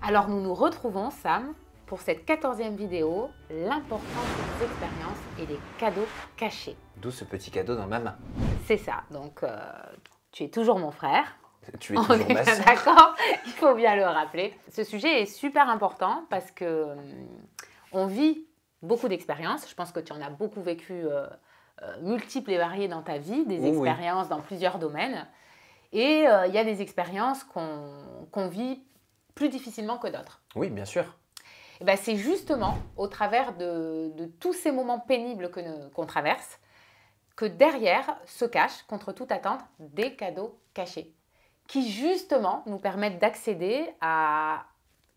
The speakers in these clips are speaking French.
Alors nous nous retrouvons, Sam, pour cette 14e vidéo, l'importance des expériences et des cadeaux cachés. D'où ce petit cadeau dans ma main. C'est ça, donc tu es toujours mon frère. Tu es toujours ma sœur. D'accord, il faut bien le rappeler. Ce sujet est super important parce que on vit beaucoup d'expériences. Je pense que tu en as beaucoup vécu multiples et variées dans ta vie, des expériences dans plusieurs domaines. Et il y a des expériences qu'on vit plus difficilement que d'autres. Oui, bien sûr. Et ben, c'est justement au travers de tous ces moments pénibles qu'on traverse que derrière se cachent, contre toute attente, des cadeaux cachés qui justement nous permettent d'accéder à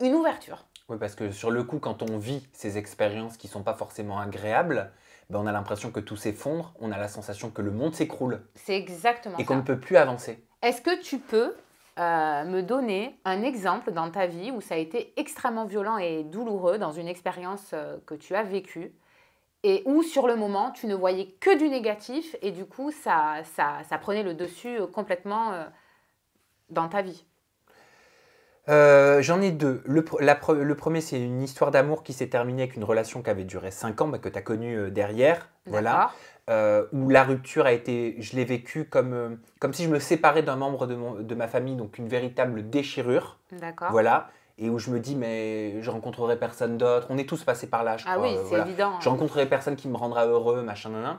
une ouverture. Oui, parce que sur le coup, quand on vit ces expériences qui ne sont pas forcément agréables, ben on a l'impression que tout s'effondre, on a la sensation que le monde s'écroule. C'est exactement ça. Et qu'on ne peut plus avancer. Est-ce que tu peux me donner un exemple dans ta vie où ça a été extrêmement violent et douloureux dans une expérience que tu as vécue et où sur le moment tu ne voyais que du négatif et du coup ça prenait le dessus complètement dans ta vie? J'en ai deux. Le premier, c'est une histoire d'amour qui s'est terminée avec une relation qui avait duré 5 ans, bah, que tu as connue derrière. Voilà. Où la rupture a été, je l'ai vécue comme si je me séparais d'un membre de ma famille, donc une véritable déchirure. D'accord. Voilà. Et où je me dis, mais je rencontrerai personne d'autre. On est tous passés par là, je crois. Ah oui, c'est évident. Je rencontrerai personne qui me rendra heureux, machin, nan.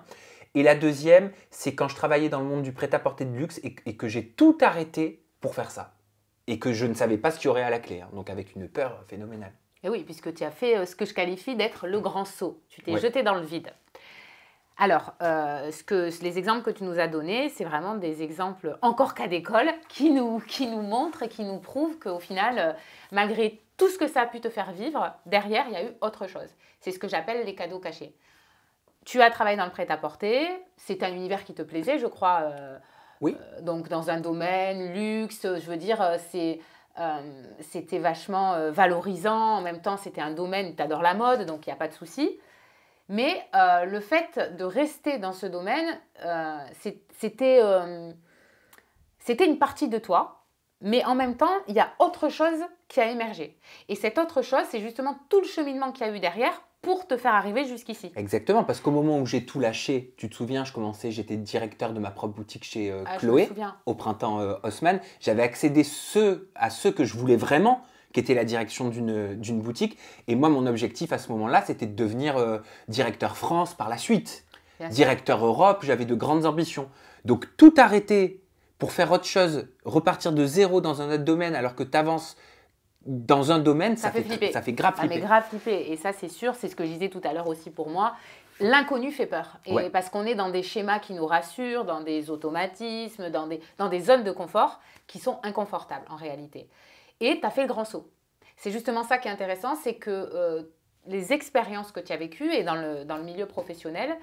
Et la deuxième, c'est quand je travaillais dans le monde du prêt-à-porter de luxe et que j'ai tout arrêté pour faire ça. Et que je ne savais pas ce qu'il y aurait à la clé. Hein. Donc avec une peur phénoménale. Et oui, puisque tu as fait ce que je qualifie d'être le grand saut. Tu t'es jeté dans le vide. Alors, les exemples que tu nous as donnés, c'est vraiment des exemples encore cas d'école qui nous montrent et qui nous prouvent qu'au final, malgré tout ce que ça a pu te faire vivre, derrière, il y a eu autre chose. C'est ce que j'appelle les cadeaux cachés. Tu as travaillé dans le prêt-à-porter, c'est un univers qui te plaisait, je crois. Oui. Donc, dans un domaine luxe, je veux dire, c'était vachement valorisant. En même temps, c'était un domaine, tu adores la mode, donc il n'y a pas de souci. Mais le fait de rester dans ce domaine, c'était une partie de toi, mais en même temps, il y a autre chose qui a émergé. Et cette autre chose, c'est justement tout le cheminement qu'il y a eu derrière pour te faire arriver jusqu'ici. Exactement, parce qu'au moment où j'ai tout lâché, tu te souviens, j'étais directeur de ma propre boutique chez Chloé, au printemps Haussmann. J'avais accédé à ce que je voulais vraiment, qui était la direction d'une boutique. Et moi, mon objectif à ce moment-là, c'était de devenir directeur France par la suite. Directeur Europe, j'avais de grandes ambitions. Donc tout arrêter pour faire autre chose, repartir de zéro dans un autre domaine alors que tu avances dans un domaine, ça fait grave flipper. Ça fait grave flipper. Et ça, c'est sûr, c'est ce que je disais tout à l'heure aussi pour moi. L'inconnu fait peur. Et parce qu'on est dans des schémas qui nous rassurent, dans des automatismes, dans des zones de confort qui sont inconfortables en réalité. Et tu as fait le grand saut. C'est justement ça qui est intéressant, c'est que les expériences que tu as vécues et dans le milieu professionnel,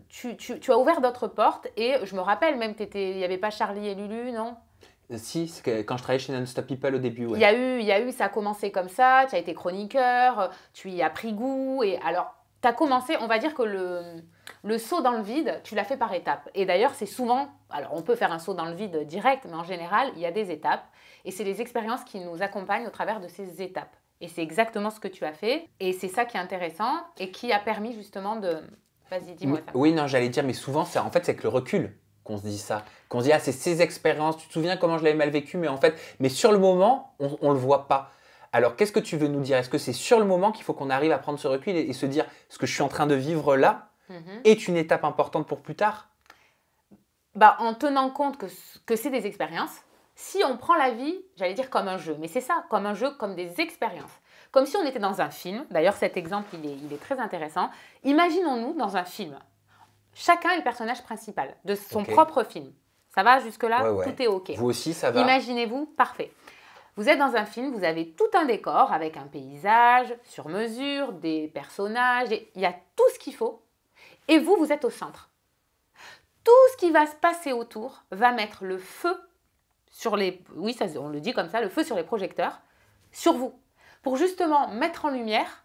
tu as ouvert d'autres portes. Et je me rappelle même, il n'y avait pas Charlie et Lulu, non ? Si, quand je travaillais chez Non-Stop People au début, Il y a eu, ça a commencé comme ça, tu as été chroniqueur, tu y as pris goût. Et alors, tu as commencé, on va dire que le saut dans le vide, tu l'as fait par étapes. Et d'ailleurs, c'est souvent, alors on peut faire un saut dans le vide direct, mais en général, il y a des étapes. Et c'est les expériences qui nous accompagnent au travers de ces étapes. Et c'est exactement ce que tu as fait. Et c'est ça qui est intéressant et qui a permis justement de... Vas-y, dis-moi ça. Oui, non, j'allais dire, mais souvent, c'est avec le recul qu'on se dit ça. Qu'on se dit, ah, c'est ces expériences, tu te souviens comment je l'avais mal vécu, mais sur le moment, on ne le voit pas. Alors, qu'est-ce que tu veux nous dire? Est-ce que c'est sur le moment qu'il faut qu'on arrive à prendre ce recul et se dire, ce que je suis en train de vivre là est une étape importante pour plus tard? En tenant compte que c'est des expériences, si on prend la vie, j'allais dire comme un jeu, mais c'est ça, comme un jeu, comme des expériences. Comme si on était dans un film. D'ailleurs, cet exemple, il est très intéressant. Imaginons-nous dans un film. Chacun est le personnage principal de son propre film. Ça va jusque-là? Tout est OK. Vous aussi, ça va? Imaginez-vous, parfait. Vous êtes dans un film, vous avez tout un décor avec un paysage sur mesure, des personnages, il y a tout ce qu'il faut. Et vous êtes au centre. Tout ce qui va se passer autour va mettre le feu sur les... Oui, ça, on le dit comme ça, le feu sur les projecteurs, sur vous. Pour justement mettre en lumière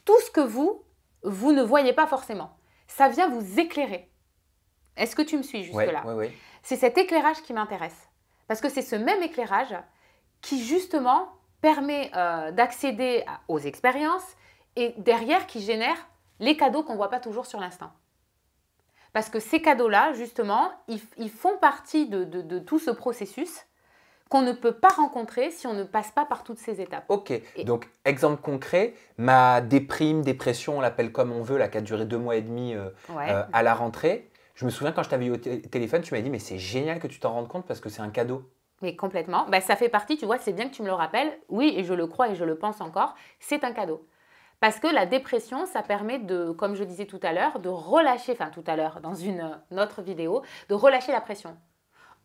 tout ce que vous ne voyez pas forcément. Ça vient vous éclairer. Est-ce que tu me suis jusque-là? Oui. C'est cet éclairage qui m'intéresse. Parce que c'est ce même éclairage qui, justement, permet d'accéder aux expériences et derrière qui génère les cadeaux qu'on ne voit pas toujours sur l'instant. Parce que ces cadeaux-là, justement, ils font partie de tout ce processus qu'on ne peut pas rencontrer si on ne passe pas par toutes ces étapes. Ok, donc exemple concret, ma dépression, on l'appelle comme on veut, là, qui a duré 2 mois et demi à la rentrée. Je me souviens quand je t'avais eu au téléphone, tu m'as dit mais c'est génial que tu t'en rendes compte parce que c'est un cadeau. Mais complètement, bah, ça fait partie, tu vois, c'est bien que tu me le rappelles. Oui, et je le crois et je le pense encore, c'est un cadeau. Parce que la dépression, ça permet de, comme je disais tout à l'heure, de relâcher, enfin tout à l'heure dans une autre vidéo, de relâcher la pression.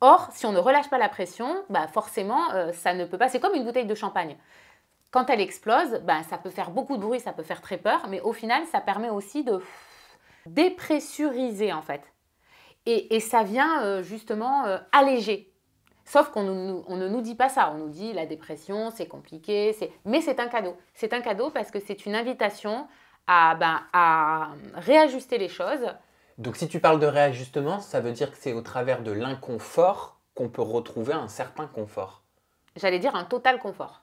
Or, si on ne relâche pas la pression, bah forcément, ça ne peut pas. C'est comme une bouteille de champagne. Quand elle explose, bah, ça peut faire beaucoup de bruit, ça peut faire très peur, mais au final, ça permet aussi de dépressuriser en fait. Et ça vient justement alléger. Sauf qu'on ne nous dit pas ça. On nous dit la dépression, c'est compliqué, mais c'est un cadeau. C'est un cadeau parce que c'est une invitation à réajuster les choses. Donc si tu parles de réajustement, ça veut dire que c'est au travers de l'inconfort qu'on peut retrouver un certain confort. J'allais dire un total confort.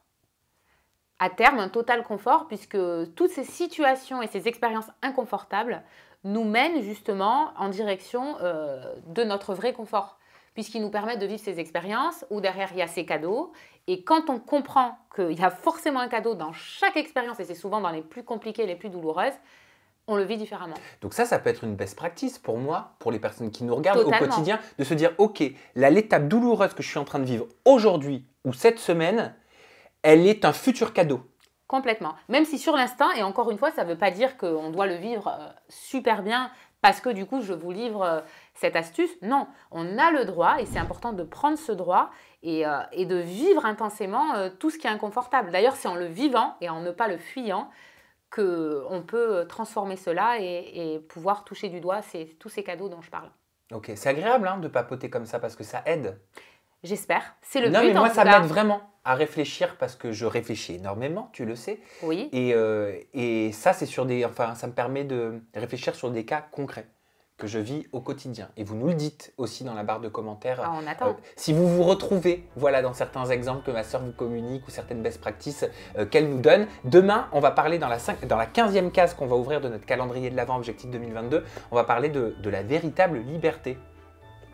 À terme, un total confort, puisque toutes ces situations et ces expériences inconfortables nous mènent justement en direction de notre vrai confort, puisqu'ils nous permettent de vivre ces expériences où derrière il y a ces cadeaux. Et quand on comprend qu'il y a forcément un cadeau dans chaque expérience, et c'est souvent dans les plus compliquées, les plus douloureuses, on le vit différemment. Donc ça peut être une best practice pour moi, pour les personnes qui nous regardent au quotidien, de se dire, ok, l'étape douloureuse que je suis en train de vivre aujourd'hui ou cette semaine, elle est un futur cadeau. Complètement. Même si sur l'instant, et encore une fois, ça ne veut pas dire qu'on doit le vivre super bien parce que du coup, je vous livre cette astuce. Non, on a le droit, et c'est important de prendre ce droit et de vivre intensément tout ce qui est inconfortable. D'ailleurs, c'est en le vivant et en ne pas le fuyant qu'on peut transformer cela et pouvoir toucher du doigt tous ces cadeaux dont je parle. Ok, c'est agréable de papoter comme ça parce que ça aide. J'espère, c'est le but. Non, mais moi, ça m'aide vraiment à réfléchir parce que je réfléchis énormément, tu le sais. Oui. Et ça, c'est ça me permet de réfléchir sur des cas concrets que je vis au quotidien. Et vous nous le dites aussi dans la barre de commentaires. Ah, on attend. Si vous vous retrouvez, dans certains exemples que ma sœur vous communique ou certaines best practices qu'elle nous donne. Demain, on va parler dans la 15e case qu'on va ouvrir de notre calendrier de l'Avent Objectif 2022, on va parler de la véritable liberté.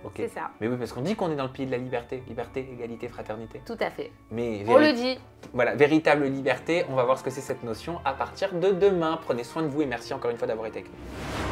Okay. C'est ça. Mais oui, parce qu'on dit qu'on est dans le pays de la liberté. Liberté, égalité, fraternité. Tout à fait. Mais on le dit. Voilà, véritable liberté. On va voir ce que c'est cette notion à partir de demain. Prenez soin de vous et merci encore une fois d'avoir été avec nous.